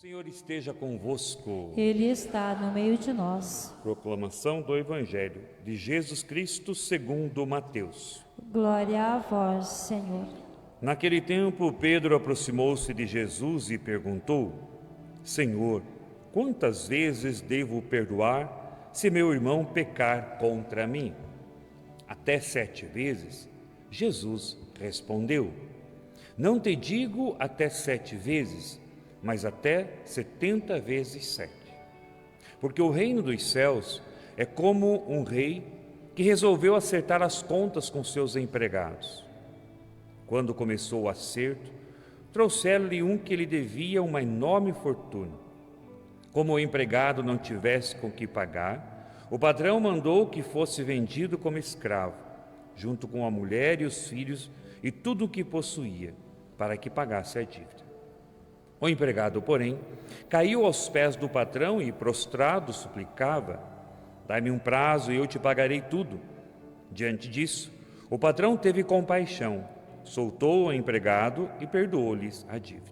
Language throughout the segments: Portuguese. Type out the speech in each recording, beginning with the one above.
Senhor esteja convosco. Ele está no meio de nós. Proclamação do Evangelho de Jesus Cristo segundo Mateus. Glória a vós, Senhor. Naquele tempo, Pedro aproximou-se de Jesus e perguntou: Senhor, quantas vezes devo perdoar se meu irmão pecar contra mim? Até 7 vezes? Jesus respondeu: Não te digo até 7 vezes, mas até 70 vezes 7. Porque o reino dos céus é como um rei que resolveu acertar as contas com seus empregados. Quando começou o acerto, trouxeram-lhe um que lhe devia uma enorme fortuna. Como o empregado não tivesse com que pagar, o patrão mandou que fosse vendido como escravo, junto com a mulher e os filhos e tudo o que possuía, para que pagasse a dívida. O empregado, porém, caiu aos pés do patrão e, prostrado, suplicava: Dai-me um prazo e eu te pagarei tudo. Diante disso, o patrão teve compaixão, soltou o empregado e perdoou-lhes a dívida.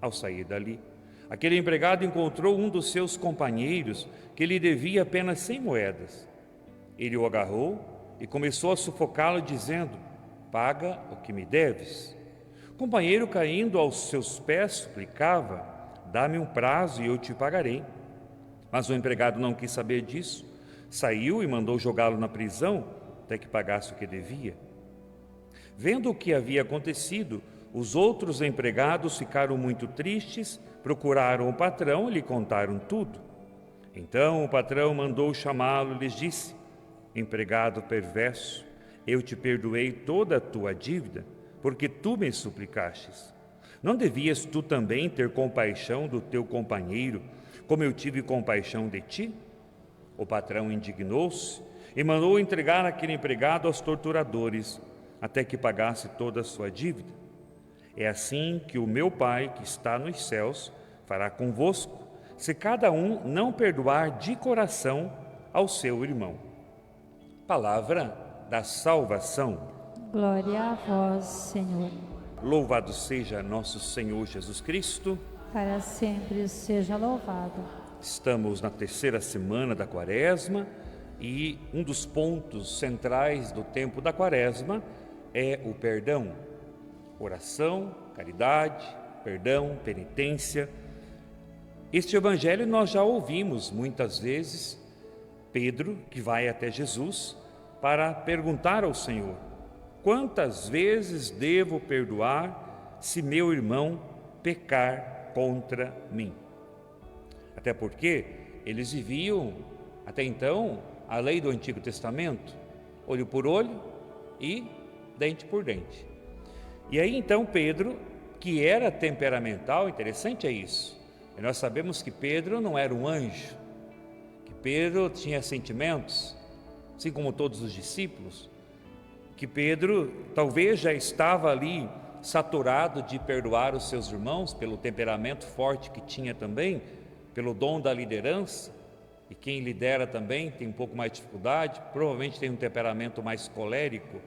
Ao sair dali, aquele empregado encontrou um dos seus companheiros que lhe devia apenas 100 moedas. Ele o agarrou e começou a sufocá-lo, dizendo: Paga o que me deves. O companheiro, caindo aos seus pés, suplicava: Dá-me um prazo e eu te pagarei. Mas o empregado não quis saber disso, saiu e mandou jogá-lo na prisão até que pagasse o que devia. Vendo o que havia acontecido, os outros empregados ficaram muito tristes, procuraram o patrão e lhe contaram tudo. Então o patrão mandou chamá-lo e lhes disse: Empregado perverso, eu te perdoei toda a tua dívida, porque tu me suplicastes. Não devias tu também ter compaixão do teu companheiro, como eu tive compaixão de ti? O patrão indignou-se e mandou entregar aquele empregado aos torturadores, até que pagasse toda a sua dívida. É assim que o meu Pai, que está nos céus, fará convosco, se cada um não perdoar de coração ao seu irmão. Palavra da salvação. Glória a vós, Senhor. Louvado seja nosso Senhor Jesus Cristo. Para sempre seja louvado. Estamos na terceira semana da Quaresma e um dos pontos centrais do tempo da Quaresma é o perdão. Oração, caridade, perdão, penitência. Este evangelho nós já ouvimos muitas vezes. Pedro, que vai até Jesus para perguntar ao Senhor: Quantas vezes devo perdoar se meu irmão pecar contra mim? Até porque eles viviam, até então, a lei do Antigo Testamento, olho por olho e dente por dente. E aí então Pedro, que era temperamental, interessante é isso, e nós sabemos que Pedro não era um anjo, que Pedro tinha sentimentos, assim como todos os discípulos, que Pedro talvez já estava ali saturado de perdoar os seus irmãos pelo temperamento forte que tinha também, pelo dom da liderança, e quem lidera também tem um pouco mais de dificuldade, provavelmente tem um temperamento mais colérico.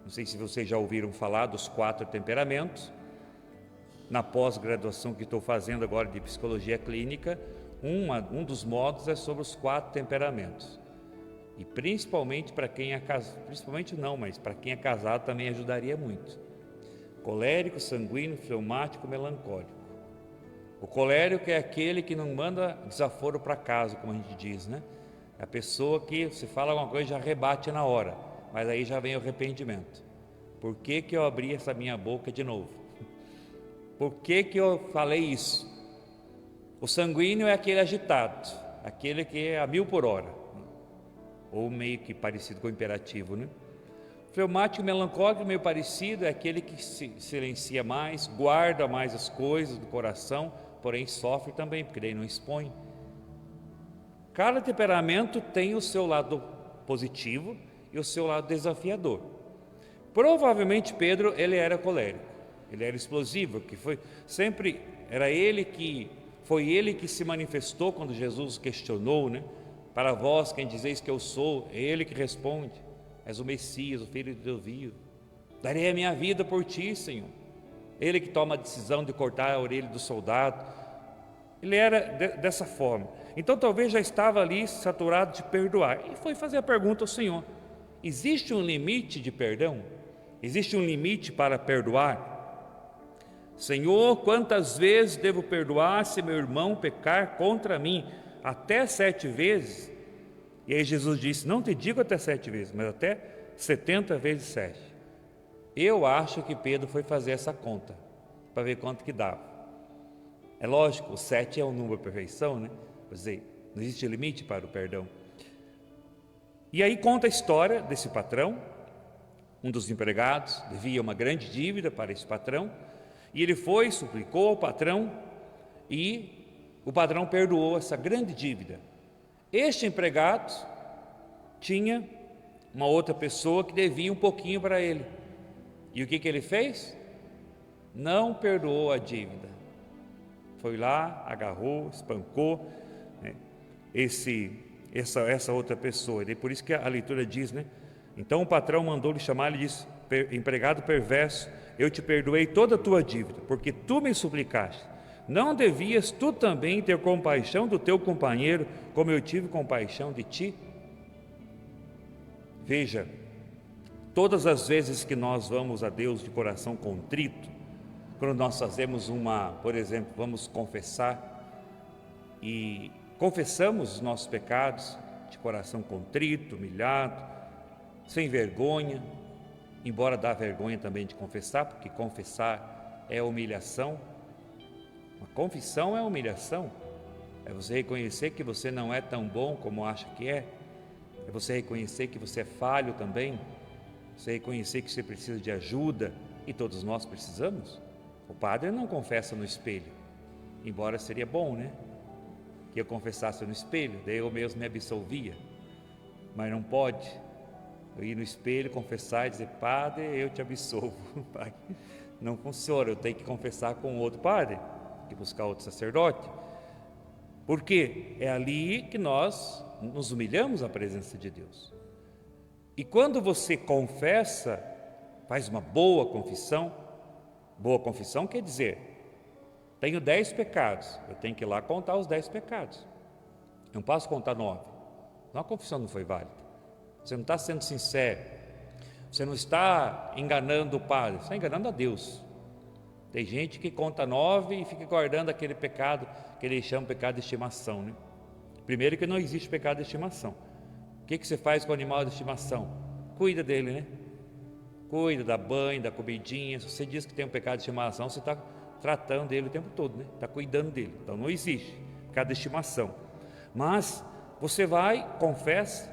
Não sei se vocês já ouviram falar dos 4 temperamentos. Na pós-graduação que estou fazendo agora de psicologia clínica, um dos modos é sobre os 4 temperamentos. E principalmente para quem é casado, principalmente não, mas para quem é casado também ajudaria muito. Colérico, sanguíneo, fleumático, melancólico. O colérico é aquele que não manda desaforo para casa, como a gente diz, né? É a pessoa que se fala alguma coisa já rebate na hora, mas aí já vem o arrependimento. Por que eu abri essa minha boca de novo? Por que eu falei isso? O sanguíneo é aquele agitado, aquele que é a 1000 por hora. Ou meio que parecido com o imperativo, né? Fleumático e melancólico, meio parecido, é aquele que se silencia mais, guarda mais as coisas do coração, porém sofre também, porque daí não expõe. Cada temperamento tem o seu lado positivo e o seu lado desafiador. Provavelmente Pedro, ele era colérico, ele era explosivo, que foi sempre, foi ele que se manifestou quando Jesus questionou, né? Para vós, quem dizeis que eu sou, é ele que responde: És o Messias, o Filho de Deus vivo. Darei a minha vida por ti, Senhor. Ele que toma a decisão de cortar a orelha do soldado, Ele era dessa forma. Então talvez já estava ali saturado de perdoar. E foi fazer a pergunta ao Senhor: existe um limite de perdão? Existe um limite para perdoar? Senhor, quantas vezes devo perdoar se meu irmão pecar contra mim? Até 7 vezes? E aí Jesus disse: não te digo até 7 vezes, mas até 70 vezes 7. Eu acho que Pedro foi fazer essa conta, para ver quanto que dava. É lógico, o 7 é o número de perfeição, né? Quer dizer, não existe limite para o perdão. E aí conta a história desse patrão. Um dos empregados devia uma grande dívida para esse patrão, e ele foi, suplicou ao patrão, e o patrão perdoou essa grande dívida. Este empregado tinha uma outra pessoa que devia um pouquinho para ele. E o que ele fez? Não perdoou a dívida. Foi lá, agarrou, espancou, né, essa outra pessoa. E por isso que a leitura diz, né? Então o patrão mandou-lhe chamar e disse: empregado perverso, eu te perdoei toda a tua dívida, porque tu me suplicaste. Não devias tu também ter compaixão do teu companheiro, como eu tive compaixão de ti? Veja, todas as vezes que nós vamos a Deus de coração contrito, quando nós fazemos por exemplo, vamos confessar e confessamos os nossos pecados de coração contrito, humilhado, sem vergonha, embora dá vergonha também de confessar, porque confessar é humilhação. Uma confissão é humilhação, é você reconhecer que você não é tão bom como acha que é você reconhecer que você é falho também, você reconhecer que você precisa de ajuda, e todos nós precisamos. O padre não confessa no espelho, embora seria bom, né? Que eu confessasse no espelho, daí eu mesmo me absolvia, mas não pode. Eu ir no espelho, confessar e dizer: padre, eu te absolvo. Não funciona, eu tenho que confessar com outro padre, que buscar outro sacerdote. Por quê? É ali que nós nos humilhamos à presença de Deus. E quando você confessa, faz uma boa confissão quer dizer, tenho 10 pecados, eu tenho que ir lá contar os 10 pecados. Eu não posso contar 9. Então a confissão não foi válida. Você não está sendo sincero, você não está enganando o padre, você está enganando a Deus. Tem gente que conta 9 e fica guardando aquele pecado que ele chama de pecado de estimação, né? Primeiro que não existe pecado de estimação. O que você faz com o animal de estimação? Cuida dele, né? Cuida, dá banho, dá comidinha. Se você diz que tem um pecado de estimação, você está tratando dele o tempo todo, né? Está cuidando dele. Então não existe pecado de estimação. Mas você vai, confessa,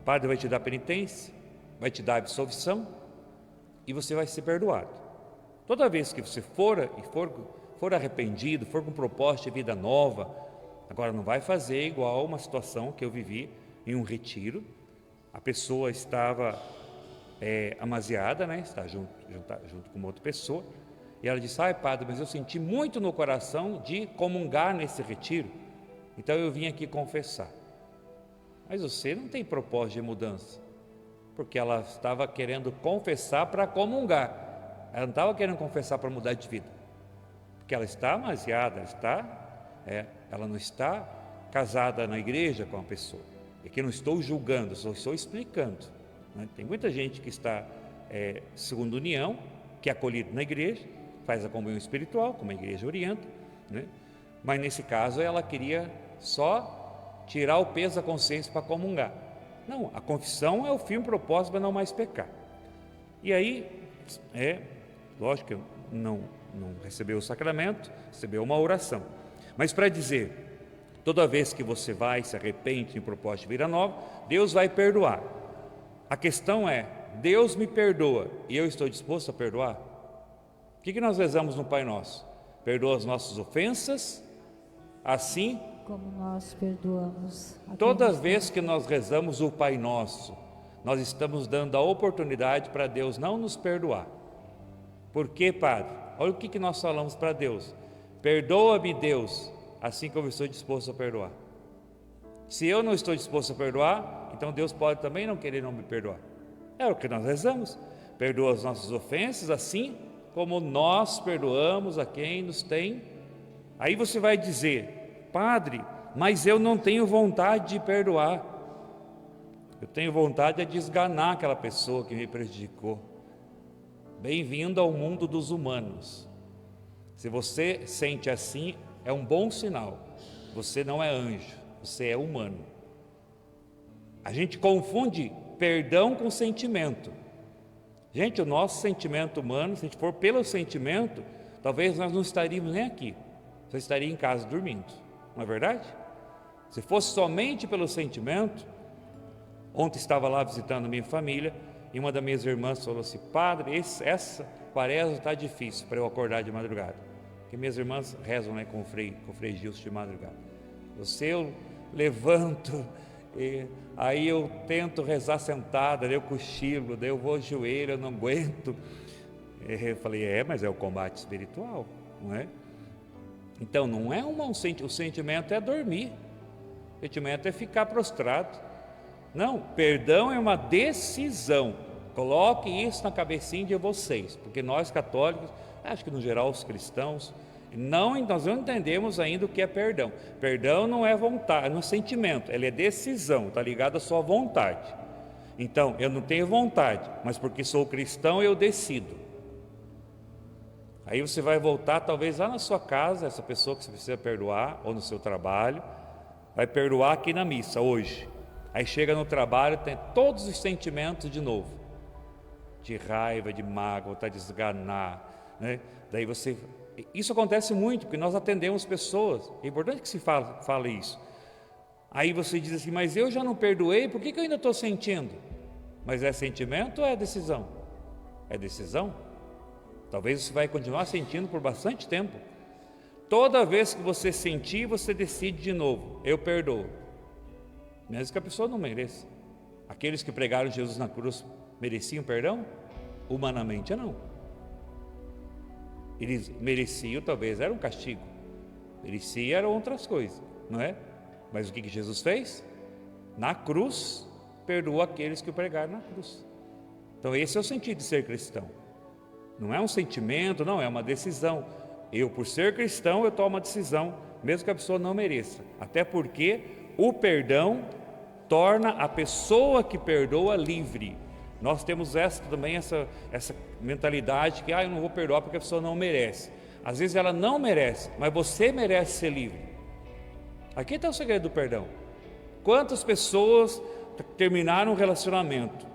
o padre vai te dar penitência, vai te dar absolvição e você vai ser perdoado. Toda vez que você for arrependido, for com propósito de vida nova, agora não vai fazer igual uma situação que eu vivi em um retiro. A pessoa estava amaziada, né? Está junto com uma outra pessoa, e ela disse: ai padre, mas eu senti muito no coração de comungar nesse retiro, então eu vim aqui confessar. Mas você não tem propósito de mudança, porque ela estava querendo confessar para comungar, ela não estava querendo confessar para mudar de vida, porque ela está amaziada, ela não está casada na igreja com a pessoa. E aqui não estou julgando, só estou explicando, né? Tem muita gente que está segunda união, que é acolhido na igreja, faz a comunhão espiritual, como a igreja orienta, né? Mas nesse caso ela queria só tirar o peso da consciência para comungar. Não, a confissão é o firme propósito para não mais pecar. E aí, lógico que não recebeu o sacramento, recebeu uma oração. Mas para dizer, toda vez que você vai, se arrepende em propósito de vida nova, Deus vai perdoar. A questão é, Deus me perdoa e eu estou disposto a perdoar? O que nós rezamos no Pai Nosso? Perdoa as nossas ofensas, assim como nós perdoamos. Toda vez que nós rezamos o Pai Nosso, nós estamos dando a oportunidade para Deus não nos perdoar. Por quê, Padre? Olha o que nós falamos para Deus: perdoa-me, Deus, assim como eu estou disposto a perdoar. Se eu não estou disposto a perdoar, então Deus pode também não querer não me perdoar. É o que nós rezamos: perdoa as nossas ofensas, assim como nós perdoamos a quem nos tem Aí você vai dizer: padre, mas eu não tenho vontade de perdoar. Eu tenho vontade de esganar aquela pessoa que me prejudicou. Bem-vindo ao mundo dos humanos. Se você sente assim, é um bom sinal. Você não é anjo, você é humano. A gente confunde perdão com sentimento. Gente, o nosso sentimento humano, se a gente for pelo sentimento, talvez nós não estaríamos nem aqui. Você estaria em casa dormindo, não é verdade? Se fosse somente pelo sentimento. Ontem estava lá visitando minha família e uma das minhas irmãs falou assim: padre, essa quaresma está difícil para eu acordar de madrugada. Porque minhas irmãs rezam, né, com o Frei Gilson de madrugada. Eu levanto, aí eu tento rezar sentada, daí eu cochilo, daí eu vou ao joelho, eu não aguento. Eu falei: mas é o combate espiritual, não é? Então não é o sentimento é dormir, o sentimento é ficar prostrado. Não, perdão é uma decisão. Coloque isso na cabecinha de vocês, porque nós católicos, acho que no geral os cristãos, nós não entendemos ainda o que é perdão. Perdão não é vontade, não é sentimento, ele é decisão, está ligado à sua vontade. Então, eu não tenho vontade, mas porque sou cristão eu decido. Aí você vai voltar talvez lá na sua casa, essa pessoa que você precisa perdoar, ou no seu trabalho, vai perdoar aqui na missa hoje. Aí chega no trabalho, tem todos os sentimentos de novo, de raiva, de mágoa, vontade de esganar, né? Daí isso acontece muito, porque nós atendemos pessoas, é importante que se fale isso. Aí você diz assim: mas eu já não perdoei, por que eu ainda estou sentindo? Mas é sentimento ou é decisão? É decisão. Talvez você vai continuar sentindo por bastante tempo. Toda vez que você sentir, você decide de novo: eu perdoo. Mesmo que a pessoa não mereça. Aqueles que pregaram Jesus na cruz mereciam perdão? Humanamente não. Eles mereciam, talvez era um castigo, merecia eram outras coisas, não é? Mas o que Jesus fez? Na cruz, perdoou aqueles que o pregaram na cruz. Então esse é o sentido de ser cristão. Não é um sentimento, não, é uma decisão. Eu, por ser cristão, eu tomo uma decisão, mesmo que a pessoa não mereça. Até porque o perdão torna a pessoa que perdoa livre. Nós temos também essa mentalidade que eu não vou perdoar porque a pessoa não merece. Às vezes ela não merece, mas você merece ser livre. Aqui está o segredo do perdão. Quantas pessoas terminaram um relacionamento?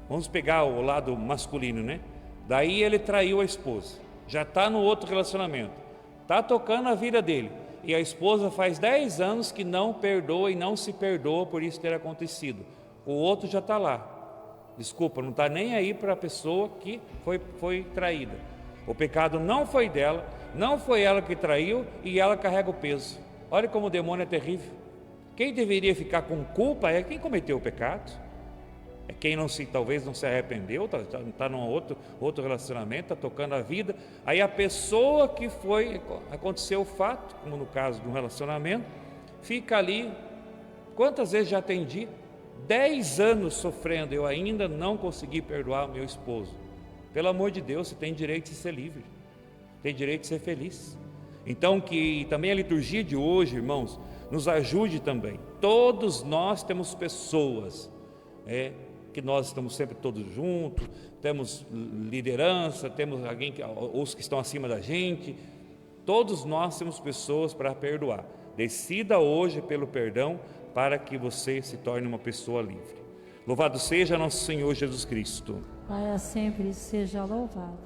Vamos pegar o lado masculino, né? Daí ele traiu a esposa, já está no outro relacionamento, está tocando a vida dele. E a esposa faz 10 anos que não perdoa e não se perdoa por isso ter acontecido. O outro já está lá. Desculpa, não está nem aí para a pessoa que foi traída. O pecado não foi dela, não foi ela que traiu e ela carrega o peso. Olha como o demônio é terrível. Quem deveria ficar com culpa é quem cometeu o pecado. É quem talvez não se arrependeu, está num outro relacionamento, está tocando a vida. Aí a pessoa que aconteceu o fato, como no caso de um relacionamento, fica ali. Quantas vezes já atendi? 10 anos sofrendo, eu ainda não consegui perdoar o meu esposo. Pelo amor de Deus, você tem direito de ser livre, tem direito de ser feliz. Então que também a liturgia de hoje, irmãos, nos ajude também. Todos nós temos pessoas, que nós estamos sempre todos juntos, temos liderança, temos alguém, os que estão acima da gente, todos nós temos pessoas para perdoar. Decida hoje pelo perdão para que você se torne uma pessoa livre. Louvado seja nosso Senhor Jesus Cristo. Para sempre seja louvado.